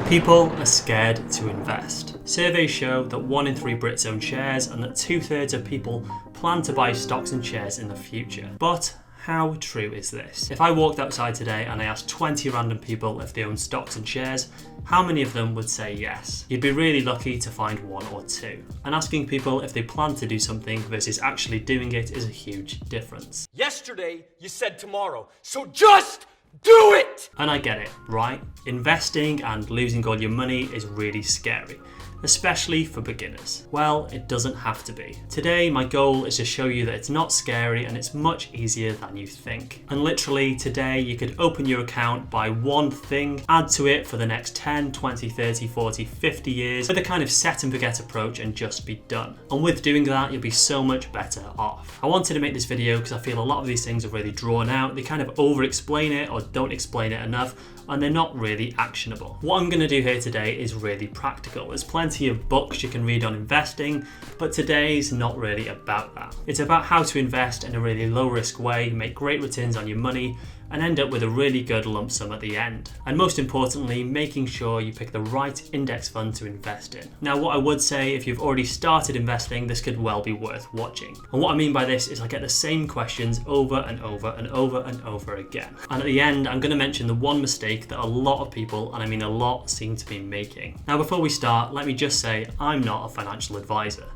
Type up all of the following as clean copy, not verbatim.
People are scared to invest. Surveys show that 1 in 3 Brits own shares and that 2/3 of people plan to buy stocks and shares in the future. But how true is this? If I walked outside today and I asked 20 random people if they own stocks and shares, how many of them would say yes? You'd be really lucky to find 1 or 2. And asking people if they plan to do something versus actually doing it is a huge difference. Yesterday, you said tomorrow, so just do it! And I get it, right? Investing and losing all your money is really scary, especially for beginners. Well, it doesn't have to be. Today, my goal is to show you that it's not scary and it's much easier than you think. And literally today, you could open your account, buy one thing, add to it for the next 10, 20, 30, 40, 50 years with a kind of set and forget approach and just be done. And with doing that, you'll be so much better off. I wanted to make this video because I feel a lot of these things are really drawn out. They kind of over-explain it or don't explain it enough, and they're not really actionable. What I'm going to do here today is really practical. There's plenty of books you can read on investing, but today's not really about that. It's about how to invest in a really low risk way, make great returns on your money, and end up with a really good lump sum at the end. And most importantly, making sure you pick the right index fund to invest in. Now, what I would say, if you've already started investing, this could well be worth watching. And what I mean by this is I get the same questions over and over and over and over again. And at the end, I'm going to mention the one mistake that a lot of people, and I mean a lot, seem to be making. Now, before we start, let me just say I'm not a financial advisor.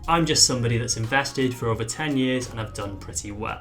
I'm just somebody that's invested for over 10 years and I've done pretty well.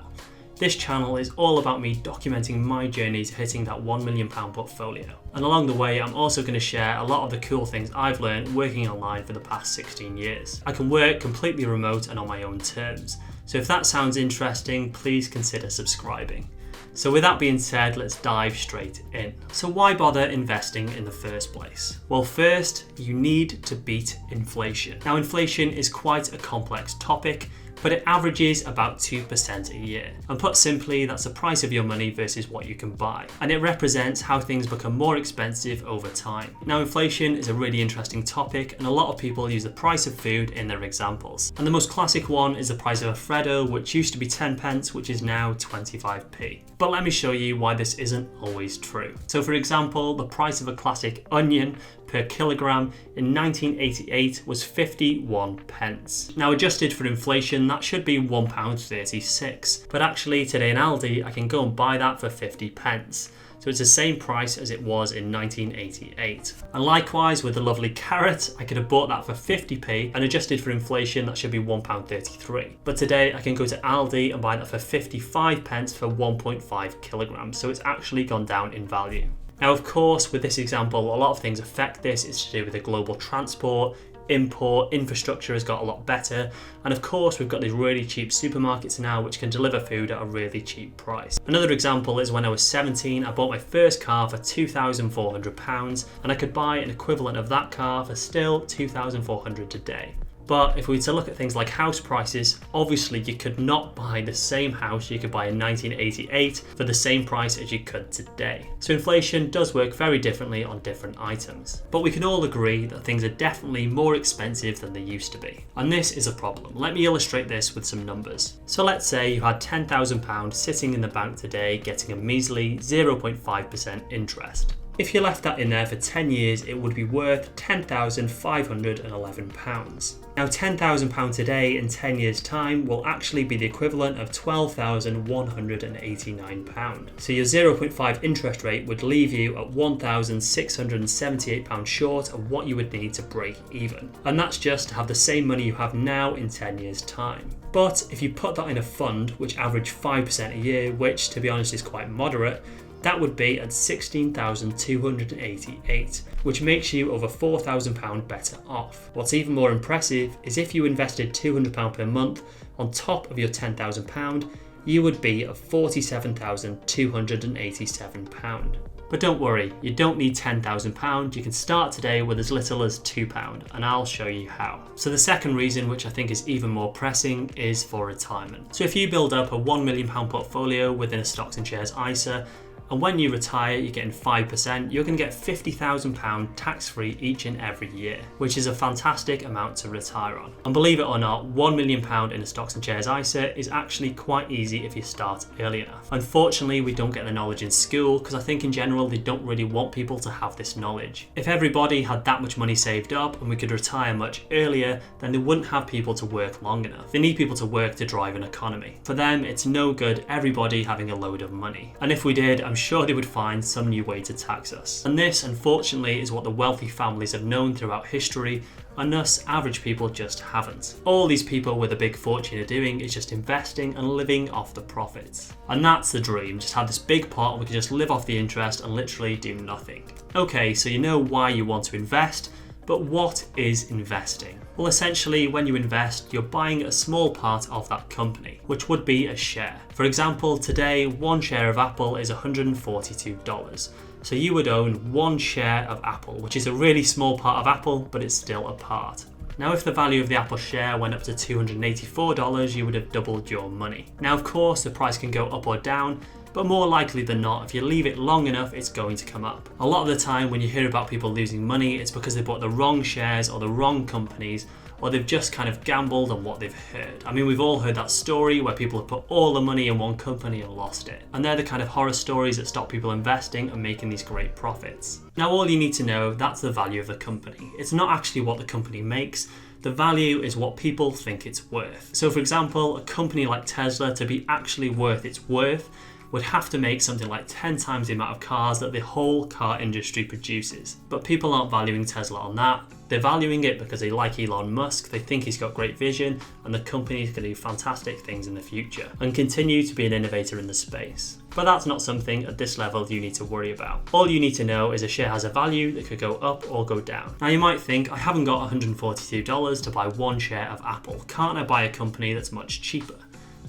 This channel is all about me documenting my journey to hitting that £1 million portfolio. And along the way, I'm also going to share a lot of the cool things I've learned working online for the past 16 years. I can work completely remote and on my own terms. So if that sounds interesting, please consider subscribing. So with that being said, let's dive straight in. So why bother investing in the first place? Well, first, you need to beat inflation. Now, inflation is quite a complex topic, but it averages about 2% a year. And put simply, that's the price of your money versus what you can buy. And it represents how things become more expensive over time. Now, inflation is a really interesting topic, and a lot of people use the price of food in their examples. And the most classic one is the price of a Freddo, which used to be 10 pence, which is now 25p. But let me show you why this isn't always true. So for example, the price of a classic onion per kilogram in 1988 was 51 pence. Now, adjusted for inflation, that should be £1.36. But actually today in Aldi, I can go and buy that for 50 pence. So it's the same price as it was in 1988. And likewise with the lovely carrot, I could have bought that for 50p, and adjusted for inflation, that should be £1.33. But today I can go to Aldi and buy that for 55 pence for 1.5 kilograms. So it's actually gone down in value. Now, of course, with this example, a lot of things affect this. It's to do with the global transport, import, infrastructure has got a lot better. And of course, we've got these really cheap supermarkets now which can deliver food at a really cheap price. Another example is when I was 17, I bought my first car for £2,400, and I could buy an equivalent of that car for still £2,400 today. But if we were to look at things like house prices, obviously you could not buy the same house you could buy in 1988 for the same price as you could today. So inflation does work very differently on different items. But we can all agree that things are definitely more expensive than they used to be. And this is a problem. Let me illustrate this with some numbers. So let's say you had £10,000 sitting in the bank today getting a measly 0.5% interest. If you left that in there for 10 years, it would be worth £10,511. Now, £10,000 today in 10 years' time will actually be the equivalent of £12,189. So your 0.5 interest rate would leave you at £1,678 short of what you would need to break even. And that's just to have the same money you have now in 10 years' time. But if you put that in a fund, which averaged 5% a year, which to be honest is quite moderate, that would be at £16,288, which makes you over £4,000 better off. What's even more impressive is if you invested £200 per month on top of your £10,000, you would be at £47,287. But don't worry, you don't need £10,000, you can start today with as little as £2, and I'll show you how. So the second reason, which I think is even more pressing, is for retirement. So if you build up a £1 million portfolio within a stocks and shares ISA, And when you retire, you're getting 5%, you're going to get £50,000 tax-free each and every year, which is a fantastic amount to retire on. And believe it or not, £1 million in a stocks and shares ISA is actually quite easy if you start early enough. Unfortunately, we don't get the knowledge in school because I think in general they don't really want people to have this knowledge. If everybody had that much money saved up and we could retire much earlier, then they wouldn't have people to work long enough. They need people to work to drive an economy. For them, it's no good everybody having a load of money. And if we did, I'm sure they would find some new way to tax us. And this, unfortunately, is what the wealthy families have known throughout history, and us average people just haven't. All these people with a big fortune are doing is just investing and living off the profits. And that's the dream, just have this big pot and we can just live off the interest and literally do nothing. Okay, so you know why you want to invest, but what is investing? Well, essentially, when you invest, you're buying a small part of that company, which would be a share. For example, today, one share of Apple is $142. So you would own one share of Apple, which is a really small part of Apple, but it's still a part. Now, if the value of the Apple share went up to $284, you would have doubled your money. Now, of course, the price can go up or down, but more likely than not, if you leave it long enough, it's going to come up. A lot of the time when you hear about people losing money, it's because they bought the wrong shares or the wrong companies, or they've just kind of gambled on what they've heard. I mean, we've all heard that story where people have put all the money in one company and lost it. And they're the kind of horror stories that stop people investing and making these great profits. Now, all you need to know, that's the value of the company. It's not actually what the company makes. The value is what people think it's worth. So for example, a company like Tesla, to be actually worth its worth, would have to make something like 10 times the amount of cars that the whole car industry produces. But people aren't valuing Tesla on that. They're valuing it because they like Elon Musk, they think he's got great vision, and the company is going to do fantastic things in the future and continue to be an innovator in the space. But that's not something at this level you need to worry about. All you need to know is a share has a value that could go up or go down. Now you might think, I haven't got $142 to buy one share of Apple. Can't I buy a company that's much cheaper?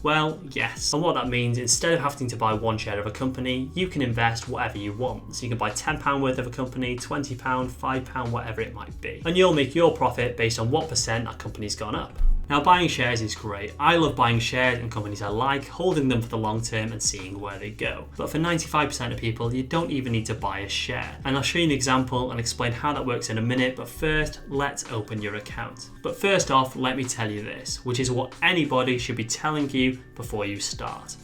Well, yes. And what that means, instead of having to buy one share of a company, you can invest whatever you want. So you can buy £10 worth of a company, £20, £5, whatever it might be. And you'll make your profit based on what percent that company's gone up. Now, buying shares is great. I love buying shares in companies I like, holding them for the long term and seeing where they go. But for 95% of people, you don't even need to buy a share. And I'll show you an example and explain how that works in a minute, but first, let's open your account. But first off, let me tell you this, which is what anybody should be telling you before you start.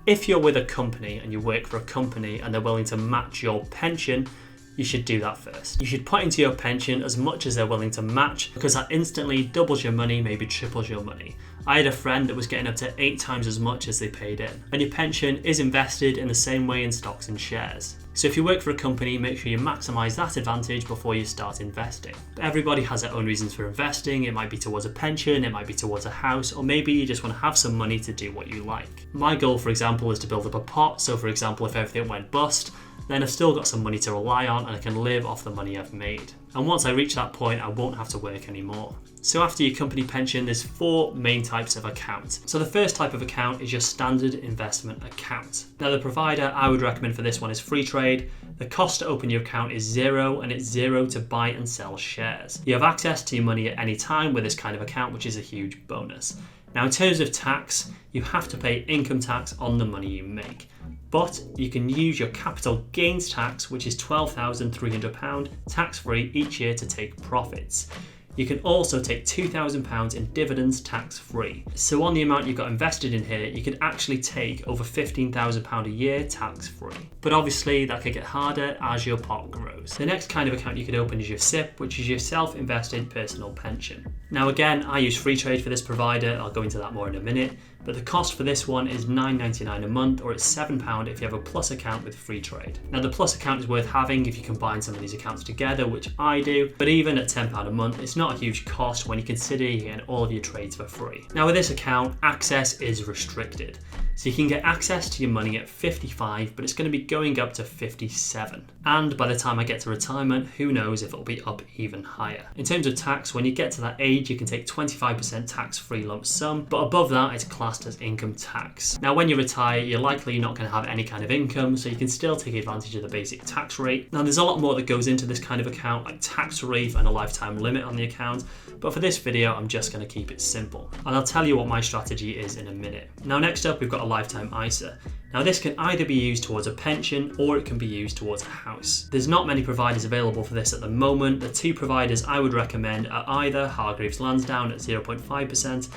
If you're with a company and you work for a company and they're willing to match your pension, you should do that first. You should put into your pension as much as they're willing to match, because that instantly doubles your money, maybe triples your money. I had a friend that was getting up to 8 times as much as they paid in. And your pension is invested in the same way in stocks and shares. So if you work for a company, make sure you maximize that advantage before you start investing. But everybody has their own reasons for investing. It might be towards a pension, it might be towards a house, or maybe you just want to have some money to do what you like. My goal, for example, is to build up a pot. So for example, if everything went bust, then I've still got some money to rely on and I can live off the money I've made. And once I reach that point, I won't have to work anymore. So after your company pension, there's 4 main types of accounts. So the first type of account is your standard investment account. Now the provider I would recommend for this one is Freetrade. The cost to open your account is 0, and it's 0 to buy and sell shares. You have access to your money at any time with this kind of account, which is a huge bonus. Now in terms of tax, you have to pay income tax on the money you make. But you can use your capital gains tax, which is £12,300 tax-free each year to take profits. You can also take £2,000 in dividends tax-free. So on the amount you've got invested in here, you could actually take over £15,000 a year tax-free. But obviously that could get harder as your pot grows. The next kind of account you could open is your SIP, which is your self-invested personal pension. Now again, I use Freetrade for this provider. I'll go into that more in a minute. But the cost for this one is $9.99 a month, or it's £7 if you have a Plus account with Freetrade. Now the Plus account is worth having if you combine some of these accounts together, which I do, but even at £10 a month, it's not a huge cost when you consider you get all of your trades for free. Now with this account, access is restricted. So you can get access to your money at 55, but it's going to be going up to 57. And by the time I get to retirement, who knows if it'll be up even higher. In terms of tax, when you get to that age, you can take 25% tax-free lump sum, but above that, it's classed as income tax. Now when you retire, you're likely not going to have any kind of income, so you can still take advantage of the basic tax rate. Now there's a lot more that goes into this kind of account, like tax relief and a lifetime limit on the account, but for this video, I'm just going to keep it simple. And I'll tell you what my strategy is in a minute. Now next up, we've got a lifetime ISA. Now this can either be used towards a pension or it can be used towards a house. There's not many providers available for this at the moment. The two providers I would recommend are either Hargreaves Lansdown at 0.5%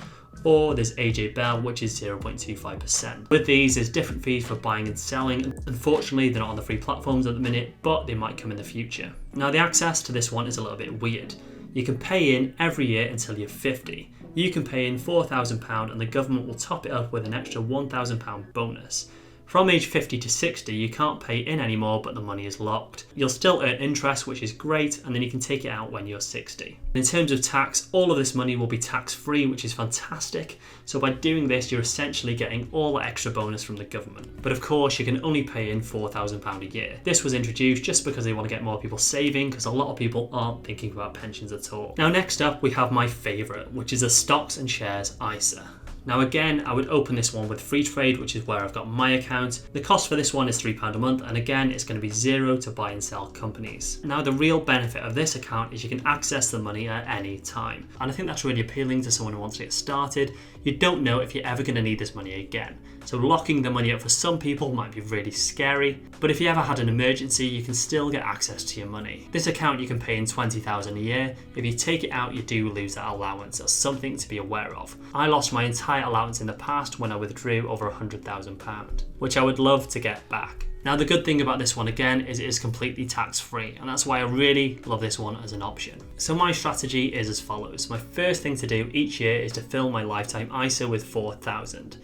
or there's AJ Bell, which is 0.25%. With these, there's different fees for buying and selling. Unfortunately, they're not on the free platforms at the minute, but they might come in the future. Now the access to this one is a little bit weird. You can pay in every year until you're 50. You can pay in £4,000 and the government will top it up with an extra £1,000 bonus. From age 50 to 60, you can't pay in anymore, but the money is locked. You'll still earn interest, which is great, and then you can take it out when you're 60. In terms of tax, all of this money will be tax-free, which is fantastic. So by doing this, you're essentially getting all the extra bonus from the government. But of course, you can only pay in £4,000 a year. This was introduced just because they want to get more people saving, because a lot of people aren't thinking about pensions at all. Now next up, we have my favourite, which is a stocks and shares ISA. Now again, I would open this one with Freetrade, which is where I've got my account. The cost for this one is £3 a month, and again, it's going to be zero to buy and sell companies. Now the real benefit of this account is you can access the money at any time. And I think that's really appealing to someone who wants to get started. You don't know if you're ever going to need this money again. So locking the money up for some people might be really scary, but if you ever had an emergency, you can still get access to your money. This account you can pay in $20,000 a year. If you take it out, you do lose that allowance. That's something to be aware of. I lost my entire allowance in the past when I withdrew over £100,000, which I would love to get back. Now the good thing about this one again is it is completely tax-free, and that's why I really love this one as an option. So my strategy is as follows. My first thing to do each year is to fill my lifetime ISA with $4,000.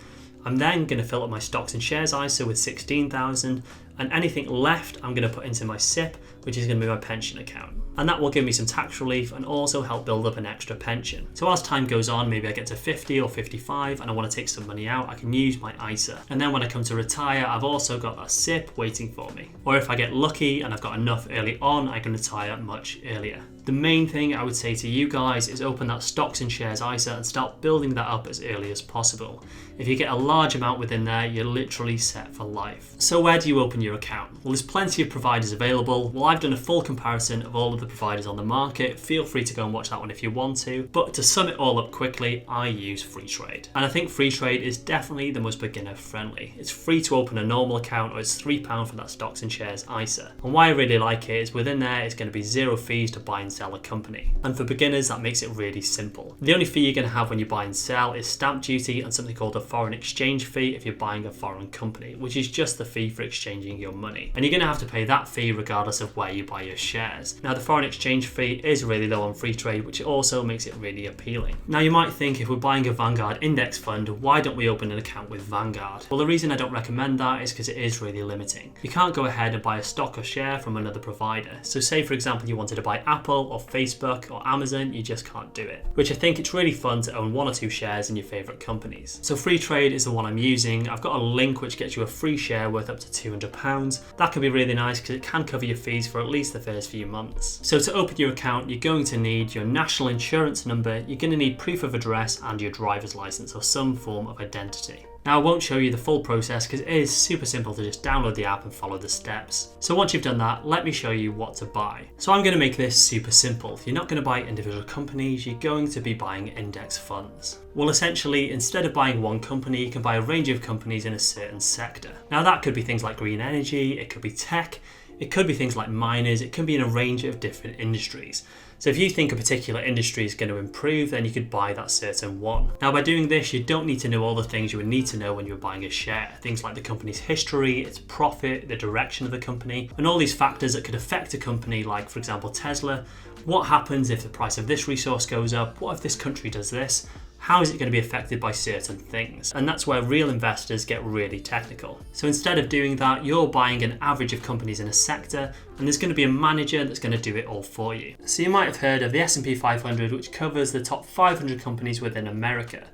I'm then going to fill up my stocks and shares ISA with $16,000, and anything left I'm going to put into my SIP, which is going to be my pension account. And that will give me some tax relief and also help build up an extra pension. So as time goes on, maybe I get to 50 or 55 and I want to take some money out, I can use my ISA. And then when I come to retire, I've also got that SIP waiting for me. Or if I get lucky and I've got enough early on, I can retire much earlier. The main thing I would say to you guys is open that stocks and shares ISA and start building that up as early as possible. If you get a large amount within there, you're literally set for life. So where do you open your account? Well, there's plenty of providers available. Well, I've done a full comparison of all of the providers on the market. Feel free to go and watch that one if you want to. But to sum it all up quickly, I use Freetrade. And I think Freetrade is definitely the most beginner friendly. It's free to open a normal account, or it's £3 for that stocks and shares ISA. And why I really like it is within there, it's going to be zero fees to buy and sell a company. And for beginners, that makes it really simple. The only fee you're going to have when you buy and sell is stamp duty and something called a foreign exchange fee if you're buying a foreign company, which is just the fee for exchanging your money. And you're going to have to pay that fee regardless of where you buy your shares. Now the foreign exchange fee is really low on Freetrade, which also makes it really appealing. Now you might think, if we're buying a Vanguard index fund, why don't we open an account with Vanguard? Well, the reason I don't recommend that is because it is really limiting. You can't go ahead and buy a stock or share from another provider. So say for example you wanted to buy Apple or Facebook or Amazon, you just can't do it. Which I think it's really fun to own one or two shares in your favourite companies. So Freetrade is the one I'm using. I've got a link which gets you a free share worth up to £200. That can be really nice because it can cover your fees for at least the first few months. So to open your account, you're going to need your national insurance number, you're going to need proof of address and your driver's license or some form of identity. Now I won't show you the full process because it is super simple to just download the app and follow the steps. So once you've done that, let me show you what to buy. So I'm going to make this super simple. You're not going to buy individual companies, you're going to be buying index funds. Well, essentially, instead of buying one company, you can buy a range of companies in a certain sector. Now that could be things like green energy, it could be tech, it could be things like miners, it could be in a range of different industries. So if you think a particular industry is going to improve, then you could buy that certain one. Now by doing this, you don't need to know all the things you would need to know when you're buying a share. Things like the company's history, its profit, the direction of the company, and all these factors that could affect a company, like for example Tesla. What happens if the price of this resource goes up? What if this country does this? How is it going to be affected by certain things? And that's where real investors get really technical. So instead of doing that, you're buying an average of companies in a sector, and there's going to be a manager that's going to do it all for you. So you might have heard of the S&P 500, which covers the top 500 companies within America.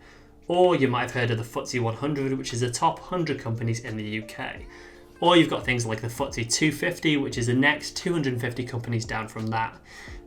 Or you might have heard of the FTSE 100, which is the top 100 companies in the UK. Or you've got things like the FTSE 250, which is the next 250 companies down from that.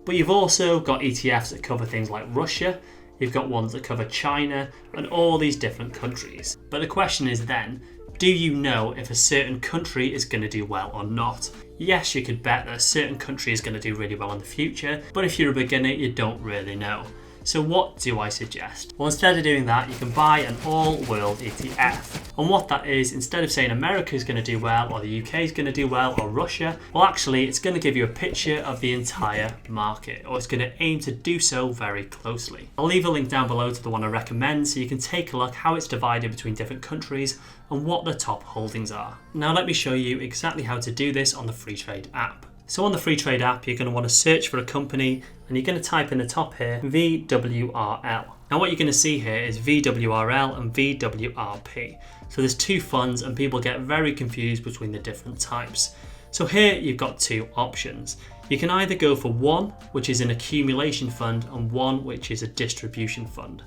But you've also got ETFs that cover things like Russia. You've got ones that cover China and all these different countries. But the question is then, do you know if a certain country is going to do well or not? Yes, you could bet that a certain country is going to do really well in the future, but if you're a beginner, you don't really know. So what do I suggest? Well, instead of doing that, you can buy an all-world ETF. And what that is, instead of saying America is going to do well, or the UK is going to do well, or Russia, well actually it's going to give you a picture of the entire market, or it's going to aim to do so very closely. I'll leave a link down below to the one I recommend so you can take a look how it's divided between different countries and what the top holdings are. Now let me show you exactly how to do this on the Freetrade app. So on the Freetrade app, you're going to want to search for a company and you're going to type in the top here, VWRL. Now what you're going to see here is VWRL and VWRP. So there's two funds and people get very confused between the different types. So here you've got two options. You can either go for one, which is an accumulation fund, and one, which is a distribution fund.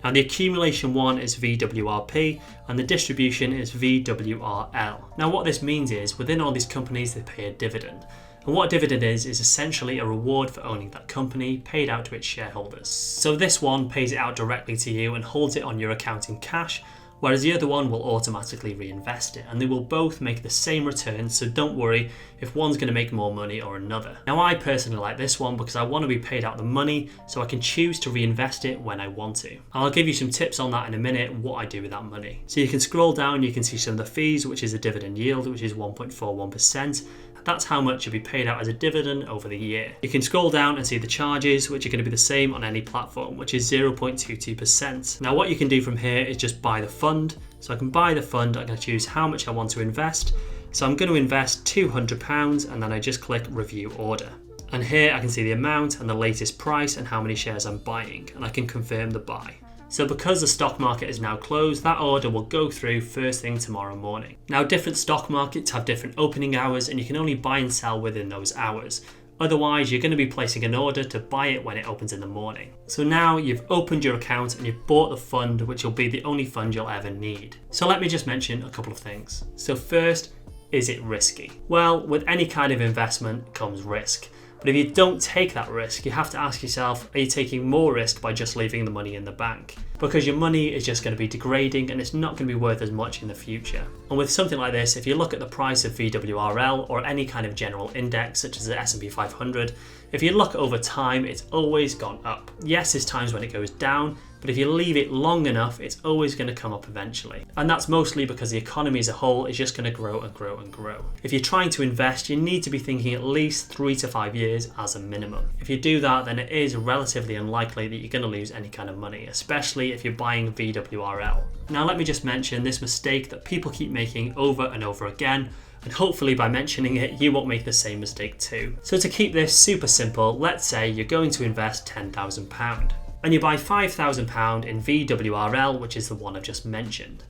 Now the accumulation one is VWRP and the distribution is VWRL. Now what this means is within all these companies they pay a dividend. And what a dividend is essentially a reward for owning that company paid out to its shareholders. So this one pays it out directly to you and holds it on your account in cash, whereas the other one will automatically reinvest it, and they will both make the same return, so don't worry if one's going to make more money or another. Now I personally like this one because I want to be paid out the money so I can choose to reinvest it when I want to. I'll give you some tips on that in a minute, what I do with that money. So you can scroll down, you can see some of the fees, which is a dividend yield, which is 1.41%. That's how much you'll be paid out as a dividend over the year. You can scroll down and see the charges, which are going to be the same on any platform, which is 0.22%. Now what you can do from here is just buy the fund. So I can buy the fund, I'm going to choose how much I want to invest. So I'm going to invest £200 and then I just click review order. And here I can see the amount and the latest price and how many shares I'm buying, and I can confirm the buy. So because the stock market is now closed, that order will go through first thing tomorrow morning. Now different stock markets have different opening hours and you can only buy and sell within those hours. Otherwise, you're going to be placing an order to buy it when it opens in the morning. So now you've opened your account and you've bought the fund, which will be the only fund you'll ever need. So let me just mention a couple of things. So first, is it risky? Well, with any kind of investment comes risk. But if you don't take that risk, you have to ask yourself, are you taking more risk by just leaving the money in the bank? Because your money is just going to be degrading and it's not going to be worth as much in the future. And with something like this, if you look at the price of VWRL or any kind of general index such as the S&P 500, if you look over time, it's always gone up. Yes, there's times when it goes down, but if you leave it long enough, it's always going to come up eventually. And that's mostly because the economy as a whole is just going to grow and grow and grow. If you're trying to invest, you need to be thinking at least 3 to 5 years as a minimum. If you do that, then it is relatively unlikely that you're going to lose any kind of money, especially if you're buying VWRL. Now let me just mention this mistake that people keep making over and over again, and hopefully by mentioning it, you won't make the same mistake too. So to keep this super simple, let's say you're going to invest £10,000. And you buy £5,000 in VWRL, which is the one I've just mentioned.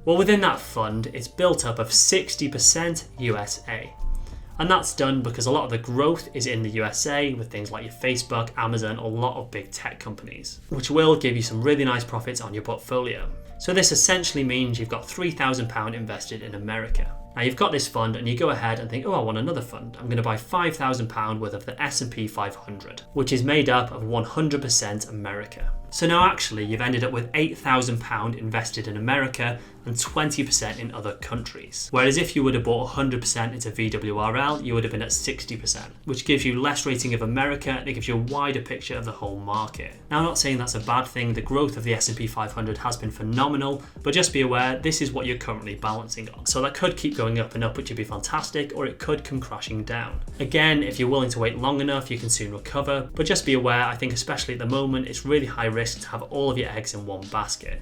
Well, within that fund, it's built up of 60% USA. And that's done because a lot of the growth is in the USA with things like your Facebook, Amazon, or a lot of big tech companies, which will give you some really nice profits on your portfolio. So this essentially means you've got £3,000 invested in America. Now you've got this fund and you go ahead and think, oh, I want another fund. I'm going to buy £5,000 worth of the S&P 500, which is made up of 100% America. So now actually you've ended up with £8,000 invested in America and 20% in other countries. Whereas if you would have bought 100% into VWRL, you would have been at 60%, which gives you less rating of America and it gives you a wider picture of the whole market. Now I'm not saying that's a bad thing, the growth of the S&P 500 has been phenomenal, but just be aware this is what you're currently balancing on. So that could keep going up and up, which would be fantastic, or it could come crashing down. Again, if you're willing to wait long enough, you can soon recover, but just be aware, I think especially at the moment, it's really high risk to have all of your eggs in one basket.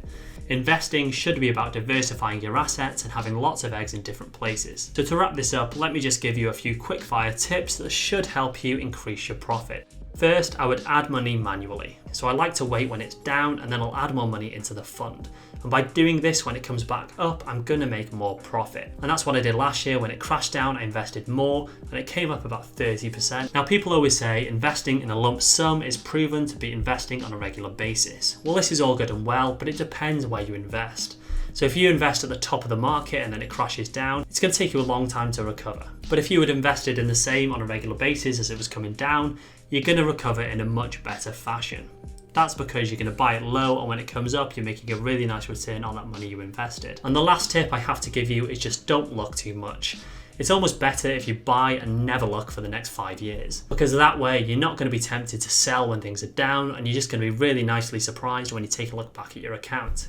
Investing should be about diversifying your assets and having lots of eggs in different places. So to wrap this up, let me just give you a few quick fire tips that should help you increase your profit. First, I would add money manually. So I like to wait when it's down and then I'll add more money into the fund. And by doing this, when it comes back up, I'm gonna make more profit. And that's what I did last year. When it crashed down, I invested more and it came up about 30%. Now people always say investing in a lump sum is proven to be investing on a regular basis. Well, this is all good and well, but it depends where you invest. So if you invest at the top of the market and then it crashes down, it's going to take you a long time to recover. But if you had invested in the same on a regular basis as it was coming down, you're going to recover in a much better fashion. That's because you're going to buy it low, and when it comes up, you're making a really nice return on that money you invested. And the last tip I have to give you is just don't look too much. It's almost better if you buy and never look for the next 5 years, because that way you're not going to be tempted to sell when things are down, and you're just going to be really nicely surprised when you take a look back at your account.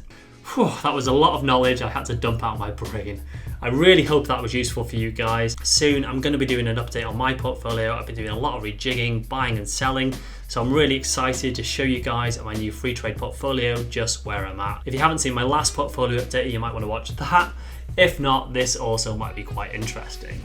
Whew, that was a lot of knowledge I had to dump out of my brain. I really hope that was useful for you guys. Soon I'm going to be doing an update on my portfolio. I've been doing a lot of rejigging, buying and selling, so I'm really excited to show you guys my new Freetrade portfolio, just where I'm at. If you haven't seen my last portfolio update, you might want to watch that. If not, this also might be quite interesting.